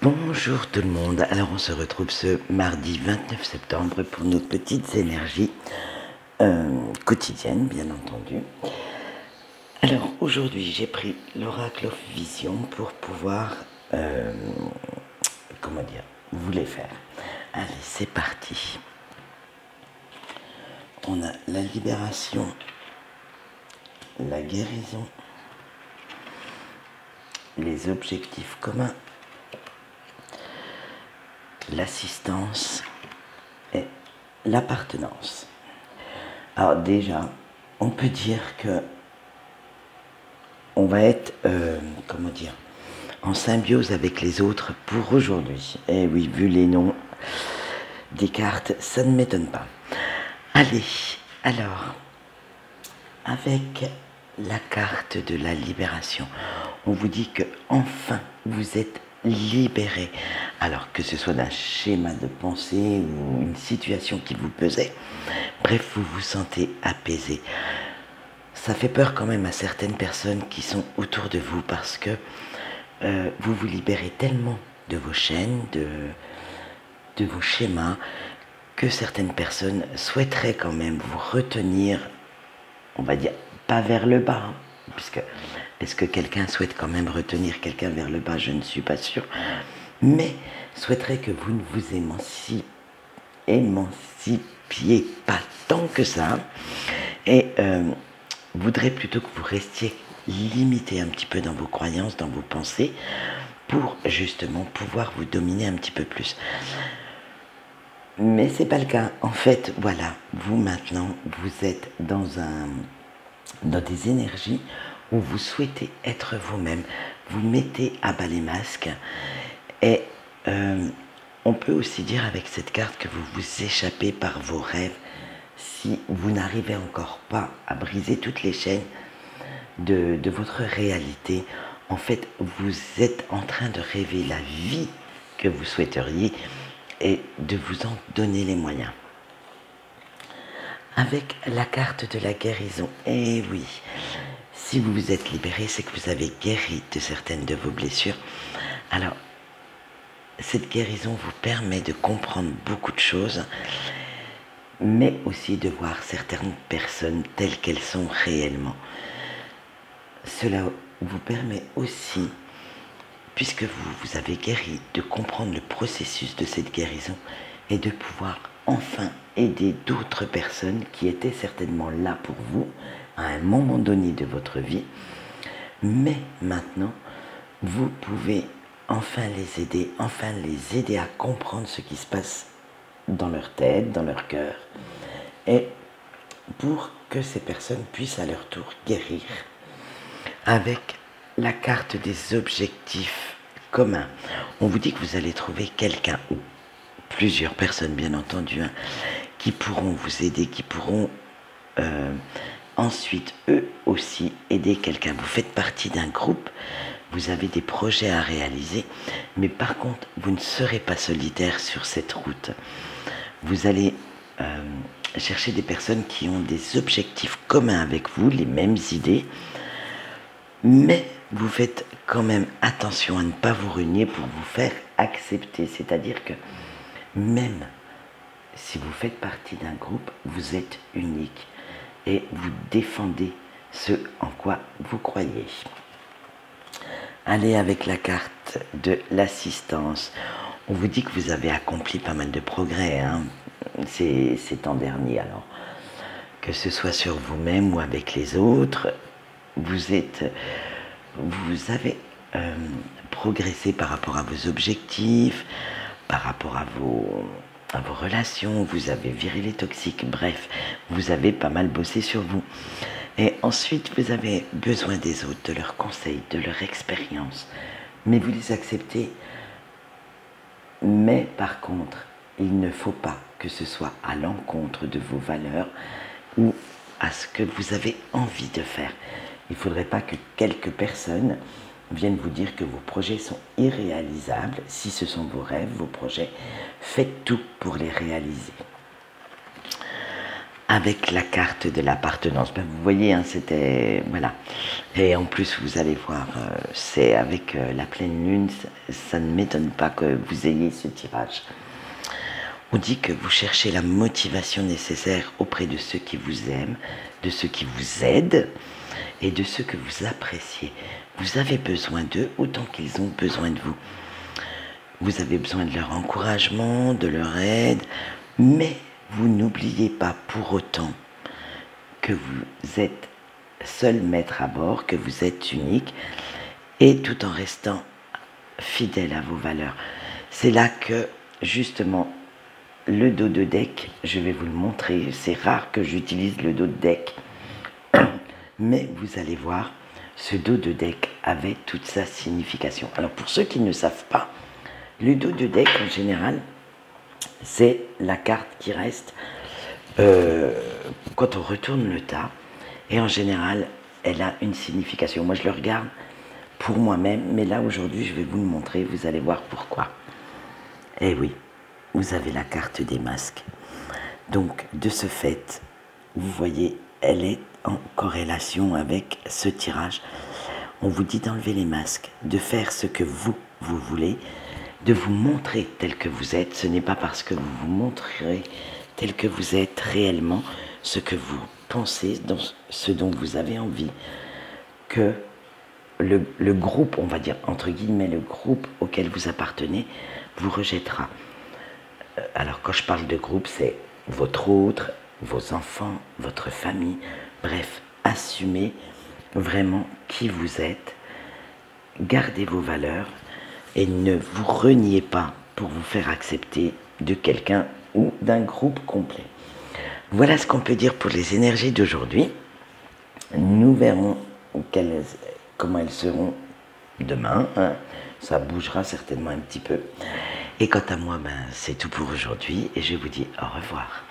Bonjour tout le monde, alors on se retrouve ce mardi 29 septembre pour nos petites énergies quotidiennes bien entendu. Alors aujourd'hui j'ai pris l'Oracle of Vision pour pouvoir, vous les faire. Allez c'est parti. On a la libération, la guérison, les objectifs communs, l'assistance et l'appartenance. Alors déjà, on peut dire que on va être, en symbiose avec les autres pour aujourd'hui. Et oui, vu les noms des cartes, ça ne m'étonne pas. Allez, alors, avec la carte de la libération, on vous dit que enfin vous êtes libéré. Alors que ce soit d'un schéma de pensée ou une situation qui vous pesait, bref, vous vous sentez apaisé. Ça fait peur quand même à certaines personnes qui sont autour de vous parce que vous vous libérez tellement de vos chaînes, de vos schémas, que certaines personnes souhaiteraient quand même vous retenir, on va dire, pas vers le bas, hein, puisque est-ce que quelqu'un souhaite quand même retenir quelqu'un vers le bas? Je ne suis pas sûre, mais souhaiterait que vous ne vous émancipiez pas tant que ça, et voudrait plutôt que vous restiez limité un petit peu dans vos croyances, dans vos pensées, pour justement pouvoir vous dominer un petit peu plus. Mais c'est pas le cas. En fait, voilà, vous maintenant, vous êtes dans des énergies où vous souhaitez être vous-même. Vous mettez à bas les masques et on peut aussi dire avec cette carte que vous vous échappez par vos rêves si vous n'arrivez encore pas à briser toutes les chaînes de votre réalité. En fait, vous êtes en train de rêver la vie que vous souhaiteriez et de vous en donner les moyens. Avec la carte de la guérison, et oui, si vous vous êtes libéré, c'est que vous avez guéri de certaines de vos blessures. Alors, cette guérison vous permet de comprendre beaucoup de choses, mais aussi de voir certaines personnes telles qu'elles sont réellement. Cela vous permet aussi, puisque vous avez guéri, de comprendre le processus de cette guérison et de pouvoir enfin aider d'autres personnes qui étaient certainement là pour vous à un moment donné de votre vie. Mais maintenant, vous pouvez enfin les aider à comprendre ce qui se passe dans leur tête, dans leur cœur, et pour que ces personnes puissent à leur tour guérir. Avec la carte des objectifs communs, on vous dit que vous allez trouver quelqu'un ou plusieurs personnes bien entendu qui pourront vous aider, qui pourront ensuite eux aussi aider quelqu'un. Vous faites partie d'un groupe, vous avez des projets à réaliser, mais par contre vous ne serez pas solitaire sur cette route. Vous allez chercher des personnes qui ont des objectifs communs avec vous, les mêmes idées, mais vous faites quand même attention à ne pas vous renier pour vous faire accepter. C'est-à-dire que même si vous faites partie d'un groupe, vous êtes unique et vous défendez ce en quoi vous croyez. Allez avec la carte de l'assistance. On vous dit que vous avez accompli pas mal de progrès ces temps derniers. Alors, que ce soit sur vous-même ou avec les autres, vous avez progressé par rapport à vos objectifs, par rapport à vos relations, vous avez viré les toxiques, bref, vous avez pas mal bossé sur vous. Et ensuite, vous avez besoin des autres, de leurs conseils, de leur expérience, mais vous les acceptez. Mais par contre, il ne faut pas que ce soit à l'encontre de vos valeurs ou à ce que vous avez envie de faire. Il ne faudrait pas que quelques personnes viennent vous dire que vos projets sont irréalisables. Si ce sont vos rêves, vos projets, faites tout pour les réaliser. avec la carte de l'appartenance. Ben, vous voyez, hein, c'était... Voilà. Et en plus, vous allez voir, c'est avec la pleine lune, ça ne m'étonne pas que vous ayez ce tirage. On dit que vous cherchez la motivation nécessaire auprès de ceux qui vous aiment, de ceux qui vous aident et de ceux que vous appréciez. Vous avez besoin d'eux autant qu'ils ont besoin de vous. Vous avez besoin de leur encouragement, de leur aide, mais vous n'oubliez pas pour autant que vous êtes seul maître à bord, que vous êtes unique, et tout en restant fidèle à vos valeurs. C'est là que, justement, le dos de deck, je vais vous le montrer, c'est rare que j'utilise le dos de deck, mais vous allez voir, ce dos de deck avait toute sa signification. Alors pour ceux qui ne savent pas, le dos de deck en général, c'est la carte qui reste quand on retourne le tas, et en général, elle a une signification. Moi je le regarde pour moi-même, mais là aujourd'hui je vais vous le montrer, vous allez voir pourquoi. Eh oui, vous avez la carte des masques. Donc de ce fait, vous voyez, elle est en corrélation avec ce tirage. On vous dit d'enlever les masques, de faire ce que vous voulez, de vous montrer tel que vous êtes. Ce n'est pas parce que vous vous montrerez tel que vous êtes réellement, ce que vous pensez, ce dont vous avez envie, que le groupe, on va dire entre guillemets, le groupe auquel vous appartenez, vous rejettera. Alors quand je parle de groupe, c'est votre autre, vos enfants, votre famille, bref, assumez vraiment qui vous êtes, gardez vos valeurs et ne vous reniez pas pour vous faire accepter de quelqu'un ou d'un groupe complet. Voilà ce qu'on peut dire pour les énergies d'aujourd'hui. Nous verrons comment elles seront demain, hein. Ça bougera certainement un petit peu. Et quant à moi, c'est tout pour aujourd'hui et je vous dis au revoir.